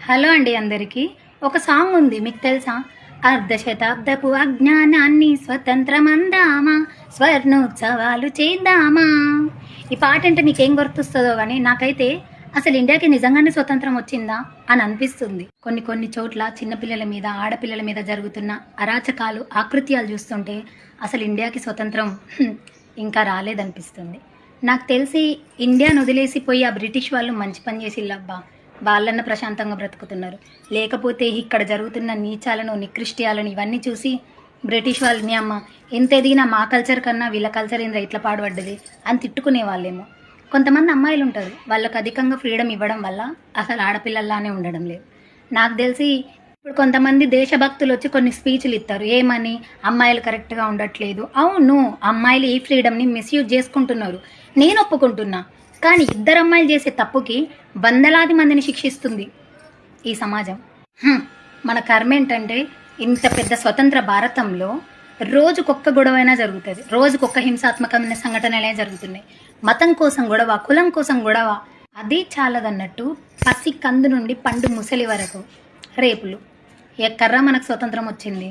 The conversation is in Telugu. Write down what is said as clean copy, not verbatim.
హలో అండి అందరికీ. ఒక సాంగ్ ఉంది మీకు తెలుసా? అర్ధశతాబ్దపు అజ్ఞానాన్ని స్వతంత్రమందామా, స్వర్ణోత్సవాలు చేద్దామా. ఈ పాట అంటే మీకేం గుర్తొస్తుందో కానీ నాకైతే అసలు ఇండియాకి నిజంగానే స్వతంత్రం వచ్చిందా అని అనిపిస్తుంది. కొన్ని కొన్ని చోట్ల చిన్నపిల్లల మీద ఆడపిల్లల మీద జరుగుతున్న అరాచకాలు ఆకృత్యాలు చూస్తుంటే అసలు ఇండియాకి స్వతంత్రం ఇంకా రాలేదనిపిస్తుంది. నాకు తెలిసి ఇండియాను వదిలేసిపోయి ఆ బ్రిటిష్ వాళ్ళు మంచి పని చేసిల్లబ్బా. వాళ్ళన్న ప్రశాంతంగా బ్రతుకుతున్నారు. లేకపోతే ఇక్కడ జరుగుతున్న నీచాలను నికృష్ట్యాలను ఇవన్నీ చూసి బ్రిటిష్ వాళ్ళని అమ్మ ఎంత ఎదిగినా మా కల్చర్ కన్నా వీళ్ళ కల్చర్ ఏంద్ర ఇట్లా పాడుపడ్డది అని తిట్టుకునే వాళ్ళేమో. కొంతమంది అమ్మాయిలు ఉంటారు, వాళ్ళకు అధికంగా ఫ్రీడమ్ ఇవ్వడం వల్ల అసలు ఆడపిల్లల్లానే ఉండడం లేదు. నాకు తెలిసి ఇప్పుడు కొంతమంది దేశభక్తులు వచ్చి కొన్ని స్పీచ్లు ఇస్తారు, ఏమని అమ్మాయిలు కరెక్ట్గా ఉండట్లేదు. అవును, అమ్మాయిలు ఈ ఫ్రీడమ్ని మిస్యూజ్ చేసుకుంటున్నారు, నేను ఒప్పుకుంటున్నా. కానీ ఇద్దరు అమ్మాయిలు చేసే తప్పుకి వందలాది మందిని శిక్షిస్తుంది ఈ సమాజం. మన కర్మ ఏంటంటే ఇంత పెద్ద స్వతంత్ర భారతంలో రోజుకొక్క గొడవైనా జరుగుతుంది, రోజుకొక్క హింసాత్మకమైన సంఘటనలే జరుగుతున్నాయి. మతం కోసం గొడవ, కులం కోసం గొడవ, అది చాలదన్నట్టు పసి కందు నుండి పండు ముసలి వరకు రేపులు. ఎక్కడ్రా మనకు స్వతంత్రం వచ్చింది?